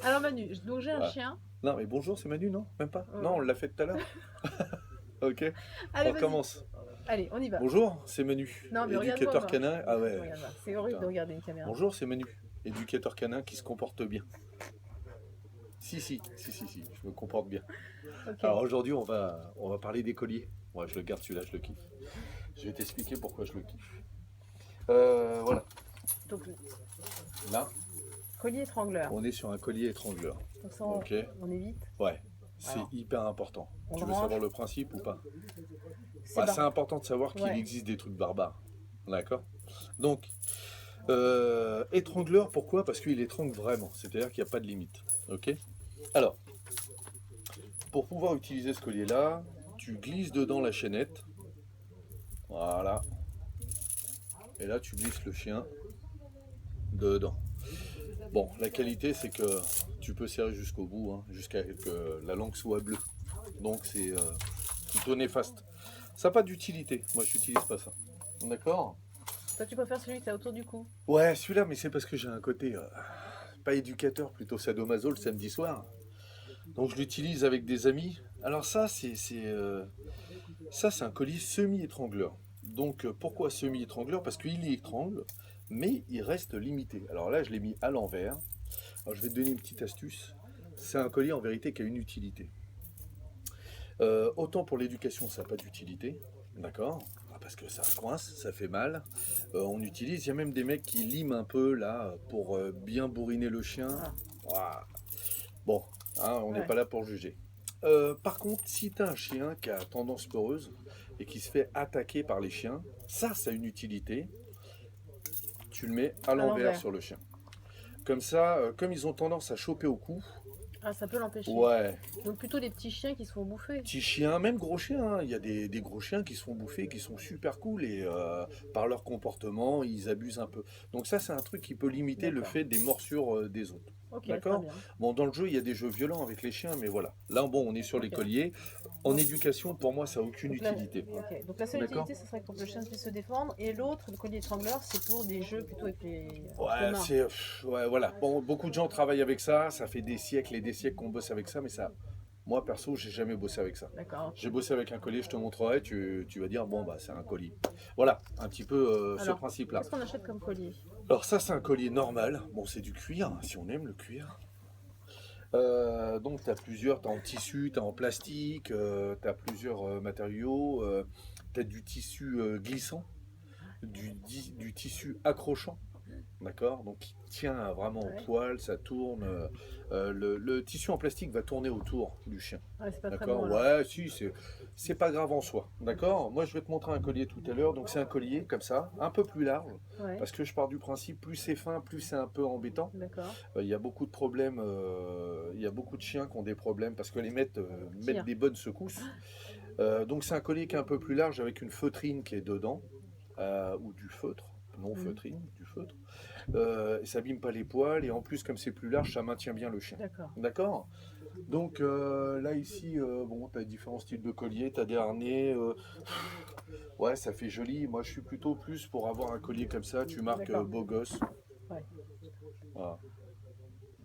Alors Manu, donc j'ai un Voilà. chien. Non, mais bonjour, c'est Manu, non? Même pas? Non, Ouais. on l'a fait tout à l'heure. Ok, Allez, on vas-y. recommence. Allez, on y va. Bonjour, c'est Manu, Non, mais regarde-moi, éducateur moi. canin. Ah Me ouais, regarde pas. C'est horrible de putain. regarder une caméra. Bonjour, c'est Manu, éducateur canin qui se comporte bien. Si, je me comporte bien. Alors Ok. aujourd'hui, on va parler des colliers. Ouais, je le garde celui-là, je le kiffe. Je vais t'expliquer pourquoi je le kiffe. Voilà, Donc, là, collier étrangleur. on est sur un collier étrangleur. Donc ça, Ok, on évite. ouais, c'est Alors, hyper important. on Tu le veux savoir range. le principe ou pas? C'est Bah, c'est barbe. important de savoir qu'il Ouais. existe des trucs barbares. D'accord. Donc, étrangleur, pourquoi? Parce qu'il étrangle vraiment, c'est-à-dire qu'il n'y a pas de limite. Ok. Alors, pour pouvoir utiliser ce collier-là, tu glisses dedans la chaînette. Voilà. Et là, tu glisses le chien dedans. Bon, la qualité, c'est que tu peux serrer jusqu'au bout, hein, jusqu'à que la langue soit bleue. Donc, c'est plutôt néfaste. Ça n'a pas d'utilité. Moi, je n'utilise pas ça. D'accord. Toi, tu préfères celui qui est autour du cou. Ouais, celui-là, mais c'est parce que j'ai un côté pas éducateur, plutôt sadomaso le samedi soir. Donc je l'utilise avec des amis. Alors ça, c'est un collier semi-étrangleur. Donc pourquoi semi-étrangleur? Parce qu'il y étrangle, mais il reste limité. Alors là, je l'ai mis à l'envers. Alors je vais te donner une petite astuce. C'est un collier en vérité qui a une utilité. Autant pour l'éducation, ça n'a pas d'utilité, d'accord? Parce que ça coince, ça fait mal. On utilise, il y a même des mecs qui liment un peu là pour bien bourriner le chien. Ah, Ouah. Bon, hein, on n'est ouais. pas là pour juger. Par contre, si tu as un chien qui a tendance peureuse et qui se fait attaquer par les chiens, ça a une utilité. Tu le mets à À l'envers l'envers. sur le chien. Comme ça, comme ils ont tendance à choper au cou, Ah, ça peut l'empêcher. ouais, Donc plutôt les petits chiens qui se font bouffer. petits chiens, même gros chiens, hein. Il y a des gros chiens qui se font bouffer, qui sont super cool et par leur comportement, ils abusent un peu. Donc ça, c'est un truc qui peut limiter le D'accord. fait des morsures des autres. Ok, très D'accord. bien. Bon, dans le jeu, il y a des jeux violents avec les chiens, mais voilà. Là, bon, on est sur les Ok. colliers. En Donc, éducation, pour moi, ça n'a aucune donc, la, utilité. ok. Donc la seule D'accord. utilité, ce serait pour que le chien puisse se défendre. Et l'autre, le collier étrangleur, c'est pour des jeux plutôt avec entre Ouais, mains. ouais, voilà. Bon, beaucoup de gens travaillent avec ça. Ça fait des siècles et des siècles qu'on bosse avec ça, mais ça, moi, perso, j'ai jamais bossé avec ça. D'accord, J'ai ok. bossé avec un collier, je te montrerai, tu vas dire, bon, bah, c'est un collier. Voilà, un petit peu ce Alors, principe-là. qu'est-ce qu'on achète comme collier? Alors ça, c'est un collier normal. Bon, c'est du cuir, hein, si on aime le cuir. Donc, tu as plusieurs, tu as en tissu, tu as en plastique, tu as plusieurs matériaux. Tu as du tissu glissant, du tissu accrochant. D'accord. Donc, il tient vraiment au Ouais. poil, ça tourne. Le tissu en plastique va tourner autour du chien. Ouais, c'est pas très bon D'accord. alors. Ouais, si, c'est pas grave en soi. D'accord. Moi, je vais te montrer un collier tout à l'heure. Donc, c'est un collier comme ça, un peu plus large. Ouais, Parce que je pars du principe, plus c'est fin, plus c'est un peu embêtant. d'accord. Il y a beaucoup de problèmes, il y a beaucoup de chiens qui ont des problèmes parce que les mettent Tire. des bonnes secousses. Donc c'est un collier qui est un peu plus large avec une feutrine qui est dedans, ou du feutre, non Mhm. feutrine, du feutre. Et ça abîme pas les poils et en plus comme c'est plus large, ça maintient bien le chien. D'accord. D'accord. Donc là ici, bon, tu as différents styles de colliers, tu as des harnais, ouais, ça fait joli. Moi je suis plutôt plus pour avoir un collier comme ça, tu marques D'accord. beau gosse. Ouais. Voilà.